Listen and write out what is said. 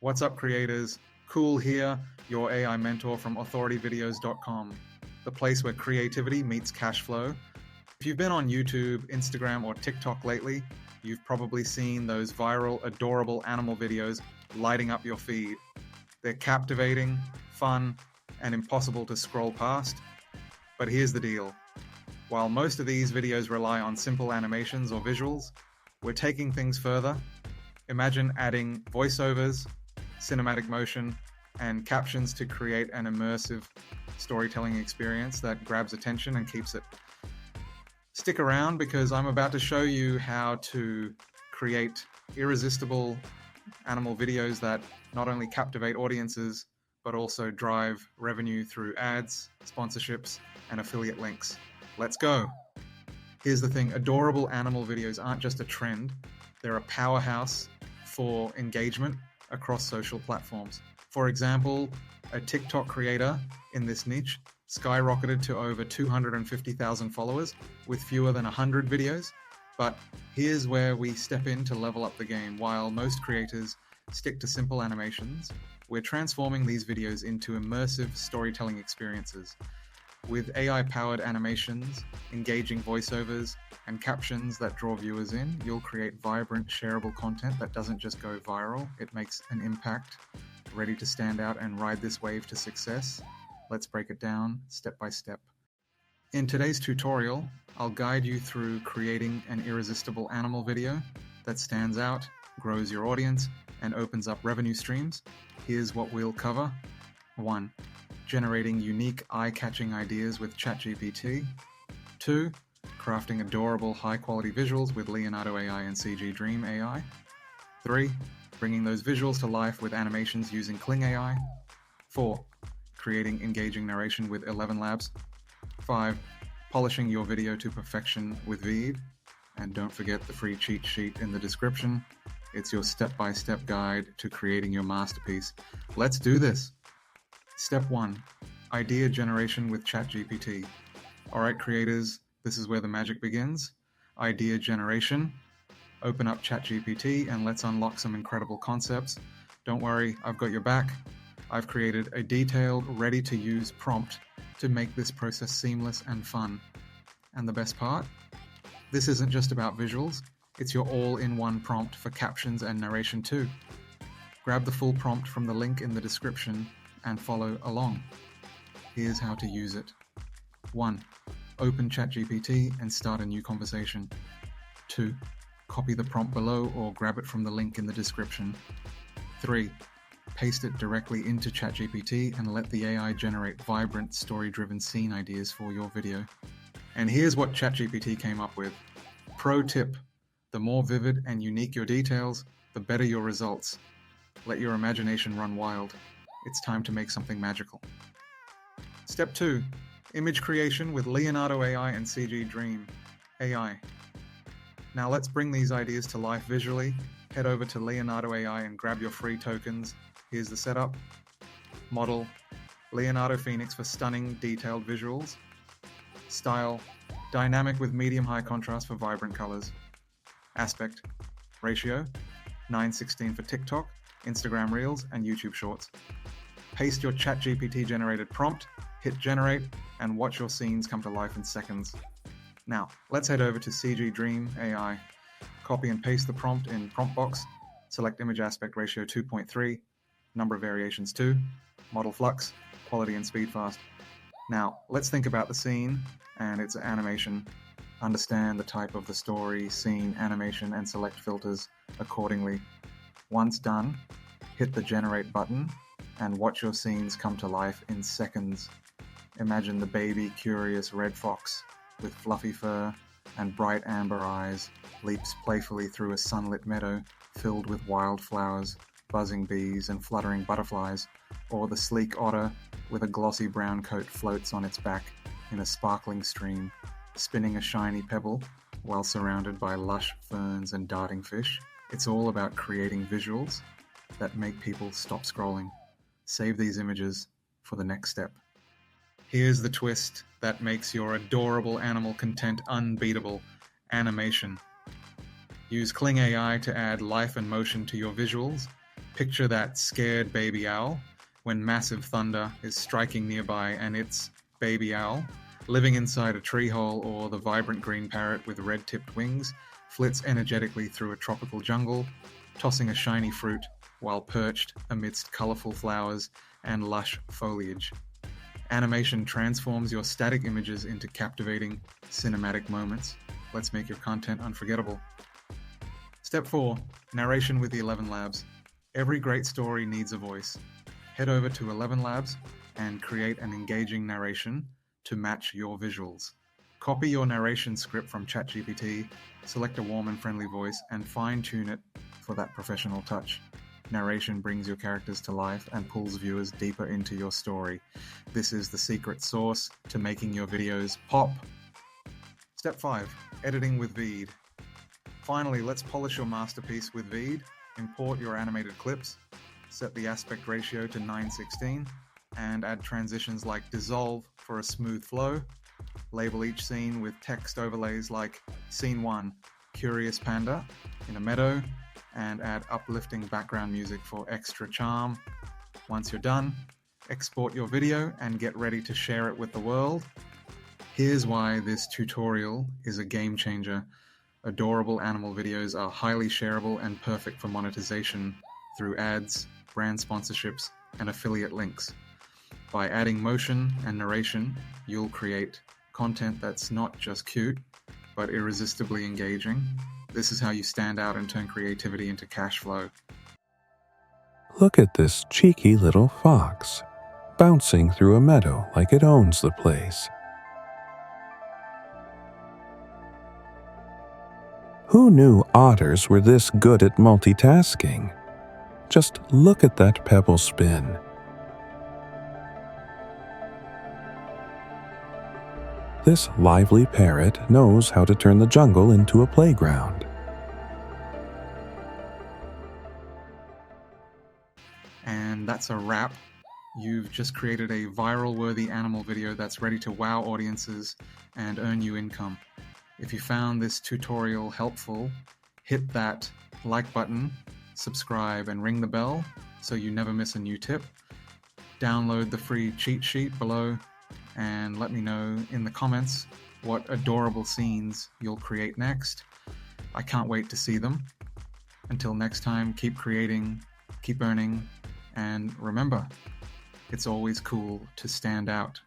What's up, creators? Cool here, your AI mentor from authorityvideos.com, the place where creativity meets cash flow. If you've been on YouTube, Instagram, or TikTok lately, you've probably seen those viral, adorable animal videos lighting up your feed. They're captivating, fun, and impossible to scroll past. But here's the deal. While most of these videos rely on simple animations or visuals, we're taking things further. Imagine adding voiceovers, cinematic motion, and captions to create an immersive storytelling experience that grabs attention and keeps it. Stick around because I'm about to show you how to create irresistible animal videos that not only captivate audiences, but also drive revenue through ads, sponsorships, and affiliate links. Let's go. Here's the thing, adorable animal videos aren't just a trend, they're a powerhouse for engagement across social platforms. For example, a TikTok creator in this niche skyrocketed to over 250,000 followers with fewer than 100 videos. But here's where we step in to level up the game. While most creators stick to simple animations, we're transforming these videos into immersive storytelling experiences. With AI-powered animations, engaging voiceovers, and captions that draw viewers in, you'll create vibrant, shareable content that doesn't just go viral, it makes an impact, ready to stand out and ride this wave to success. Let's break it down step by step. In today's tutorial, I'll guide you through creating an irresistible animal video that stands out, grows your audience, and opens up revenue streams. Here's what we'll cover. 1. Generating unique, eye-catching ideas with ChatGPT. 2. Crafting adorable, high-quality visuals with Leonardo AI and CG Dream AI. 3. Bringing those visuals to life with animations using Kling AI. 4. Creating engaging narration with ElevenLabs. 5. Polishing your video to perfection with Veed. And don't forget the free cheat sheet in the description. It's your step-by-step guide to creating your masterpiece. Let's do this! Step 1. Idea generation with ChatGPT. Alright creators, this is where the magic begins. Idea generation. Open up ChatGPT and let's unlock some incredible concepts. Don't worry, I've got your back. I've created a detailed, ready-to-use prompt to make this process seamless and fun. And the best part? This isn't just about visuals, it's your all-in-one prompt for captions and narration too. Grab the full prompt from the link in the description and follow along. Here's how to use it. 1. Open ChatGPT and start a new conversation. 2. Copy the prompt below or grab it from the link in the description. 3. Paste it directly into ChatGPT and let the AI generate vibrant, story-driven scene ideas for your video. And here's what ChatGPT came up with. Pro tip: the more vivid and unique your details, the better your results. Let your imagination run wild. It's time to make something magical. Step 2. Image creation with Leonardo AI and CG Dream AI. Now let's bring these ideas to life visually. Head over to Leonardo AI and grab your free tokens. Here's the setup. Model: Leonardo Phoenix for stunning, detailed visuals. Style: dynamic with medium-high contrast for vibrant colors. Aspect: ratio: 9:16 for TikTok, Instagram Reels, and YouTube Shorts. Paste your ChatGPT generated prompt, hit generate, and watch your scenes come to life in seconds. Now, let's head over to CG Dream AI. Copy and paste the prompt in prompt box. Select image aspect ratio 2.3, number of variations 2, model flux, quality and speed fast. Now, let's think about the scene and its animation. Understand the type of the story, scene, animation, and select filters accordingly. Once done, hit the generate button and watch your scenes come to life in seconds. Imagine the baby, curious red fox with fluffy fur and bright amber eyes leaps playfully through a sunlit meadow filled with wildflowers, buzzing bees, and fluttering butterflies, or the sleek otter with a glossy brown coat floats on its back in a sparkling stream, spinning a shiny pebble while surrounded by lush ferns and darting fish. It's all about creating visuals that make people stop scrolling. Save these images for the next step. Here's the twist that makes your adorable animal content unbeatable: animation. Use Kling AI to add life and motion to your visuals. Picture that scared baby owl when massive thunder is striking nearby, and it's baby owl living inside a tree hole, or the vibrant green parrot with red-tipped wings flits energetically through a tropical jungle, tossing a shiny fruit while perched amidst colorful flowers and lush foliage. Animation transforms your static images into captivating cinematic moments. Let's make your content unforgettable. Step 4. Narration with the ElevenLabs. Every great story needs a voice. Head over to ElevenLabs and create an engaging narration to match your visuals. Copy your narration script from ChatGPT, select a warm and friendly voice, and fine-tune it for that professional touch. Narration brings your characters to life and pulls viewers deeper into your story. This is the secret sauce to making your videos pop. Step 5. Editing with Veed. Finally, let's polish your masterpiece with Veed. Import your animated clips, set the aspect ratio to 9:16, and add transitions like dissolve for a smooth flow. Label each scene with text overlays like Scene 1, Curious Panda in a meadow, and add uplifting background music for extra charm. Once you're done, export your video and get ready to share it with the world. Here's why this tutorial is a game changer. Adorable animal videos are highly shareable and perfect for monetization through ads, brand sponsorships, and affiliate links. By adding motion and narration, you'll create content that's not just cute, but irresistibly engaging. This is how you stand out and turn creativity into cash flow. Look at this cheeky little fox, bouncing through a meadow like it owns the place. Who knew otters were this good at multitasking? Just look at that pebble spin. This lively parrot knows how to turn the jungle into a playground. And that's a wrap. You've just created a viral-worthy animal video that's ready to wow audiences and earn you income. If you found this tutorial helpful, hit that like button, subscribe, and ring the bell so you never miss a new tip. Download the free cheat sheet below and let me know in the comments what adorable scenes you'll create next. I can't wait to see them. Until next time, keep creating, keep earning, and remember, it's always cool to stand out.